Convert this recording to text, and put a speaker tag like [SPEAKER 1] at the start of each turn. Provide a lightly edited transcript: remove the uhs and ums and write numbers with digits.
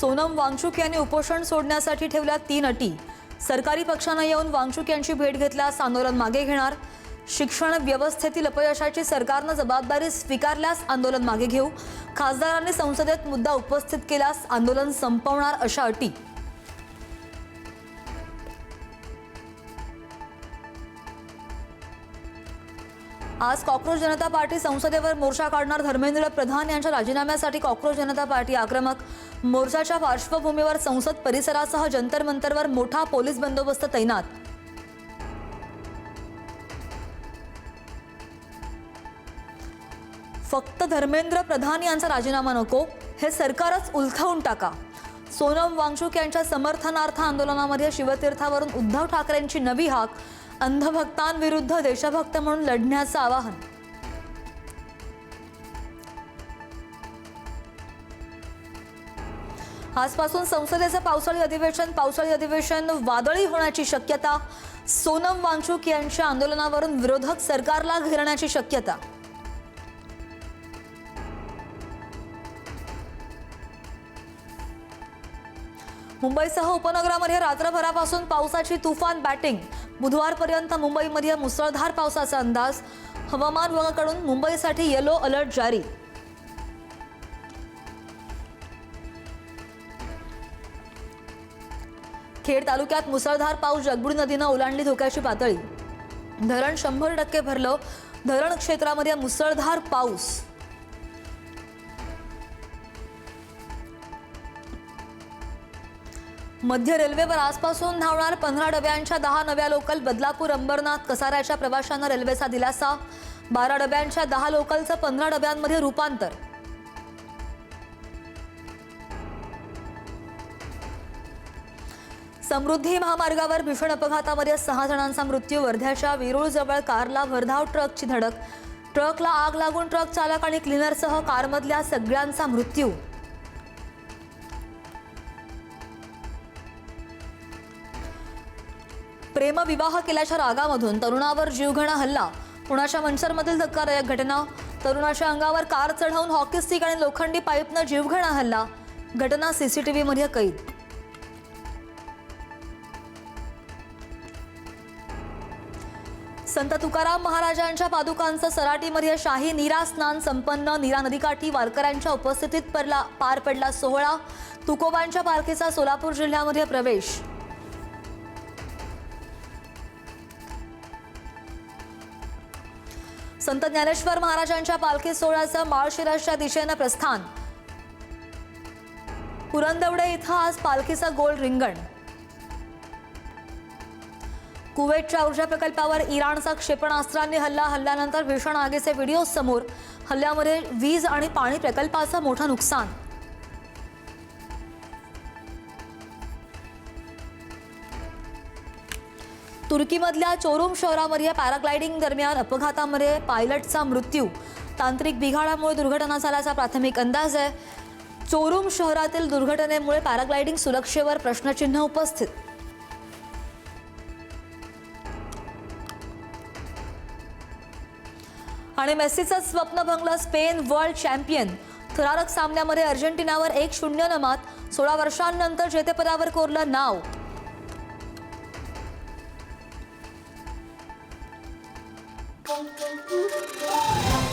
[SPEAKER 1] सोनम वांगचुक यांनी उपोषण सोडण्यासाठी ठेवल्या 3 अटी। सरकारी पक्षाने येऊन वांगचुक यांची भेट घेतल्यास आंदोलन मागे घेणार। शिक्षण व्यवस्थेतील अपयशाची सरकारने जबाबदारी स्वीकारल्यास आंदोलन मागे घेऊ। खासदारांनी संसदेत मुद्दा उपस्थित केल्यास आंदोलन संपवणार अशा अटी। आज कॉकरोच जनता पार्टी संसदेवर मोर्चा काढणार। धर्मेंद्र प्रधान यांच्या राजीनाम्यासाठी कॉकरोच जनता पार्टी आक्रमक। मोर्चाच्या पार्श्वभूमीवर संसद परिसरासह जंतर मंतरवर मोठा पोलीस बंदोबस्त तैनात। फक्त धर्मेंद्र प्रधान यांचा राजीनामा नको, हे सरकारच उलथवून टाका। सोनम वांगचुक यांच्या समर्थनार्थ आंदोलनामध्ये शिवतीर्थावरून उद्धव ठाकरेंची नवी हाक। अंधभक्तांविरुद्ध देशभक्त म्हणून लढण्याचं आवाहन। आजपासून संसदेचं पावसाळी अधिवेशन वादळी होण्याची शक्यता। सोनम वांगचुक यांच्या आंदोलनावरून विरोधक सरकारला घेरण्याची शक्यता। मुंबईसह उपनगरामध्ये रात्रभरापासून पावसाची तुफान बॅटिंग। बुधवारपर्यंत मुंबईमध्ये मुसळधार पावसाचा अंदाज। हवामान विभागाकडून मुंबईसाठी येलो अलर्ट जारी। खेड तालुक्यात मुसळधार पाऊस। जगबुडी नदीने ओलांडली धोक्याची पातळी। धरण 100% भरलं। धरण क्षेत्रामध्ये मुसळधार पाऊस। मध्य रेल्वेवर आजपासून धावणार 15 डब्यांच्या 10 नव्या लोकल। बदलापूर अंबरनाथ कसाऱ्याच्या प्रवाशांना रेल्वेचा दिलासा। 12 डब्यांच्या 10 लोकलचं 15 डब्यांमध्ये रूपांतर। समृद्धी महामार्गावर भीषण अपघातामध्ये 6 जणांचा मृत्यू। वर्ध्याच्या वेरूळजवळ कारला भरधाव ट्रकची धडक। ट्रकला आग लागून ट्रक चालक आणि क्लीनरसह कारमधल्या सगळ्यांचा मृत्यू। प्रेमविवाह केल्याच्या रागामधून तरुणावर जीवघेणा हल्ला। पुण्याच्या मंचरमधील धक्कादायक घटना। तरुणाच्या अंगावर कार चढवून हॉकी स्टिक आणि लोखंडी पाईपने जीवघेणा हल्ला। घटना सीसीटीव्ही मध्ये कैद। संत तुकाराम महाराजांच्या पादुकांचं सराटीमध्ये शाही नीरा स्नान संपन्न। नीरा नदीकाठी वारकऱ्यांच्या उपस्थितीत पार पडला सोहळा। तुकोबांच्या पालखीचा सोलापूर जिल्ह्यामध्ये प्रवेश। संत ज्ञानेश्वर महाराजांच्या पालखी सोहळ्याचं माळशिरसच्या दिशेने प्रस्थान। पुरंदवडे इथं आज पालखीचं गोल रिंगण। कुवेतच्या ऊर्जा प्रकल्पावर इराणचा क्षेपणास्त्रांनी हल्ल्यानंतर भीषण आगीचे व्हिडिओ समोर। हल्ल्यामध्ये वीज आणि पाणी प्रकल्पाचं मोठं नुकसान। तुर्कीमधल्या चोरुम शहरामध्ये पॅराग्लायडिंग दरम्यान अपघातामध्ये पायलटचा मृत्यू। तांत्रिक बिघाडामुळे दुर्घटना झाल्याचा प्राथमिक अंदाज आहे। चोरुम शहरातील दुर्घटनेमुळे पॅराग्लायडिंग सुरक्षेवर प्रश्नचिन्ह उपस्थित। आणि मेस्सीचं स्वप्न भंगलं। Spain world champion. थरारक सामन्यामध्ये अर्जेंटिनावर 1-0 न मात। 16 वर्षांनंतर जेतेपदावर कोरलं नाव।
[SPEAKER 2] Thank you.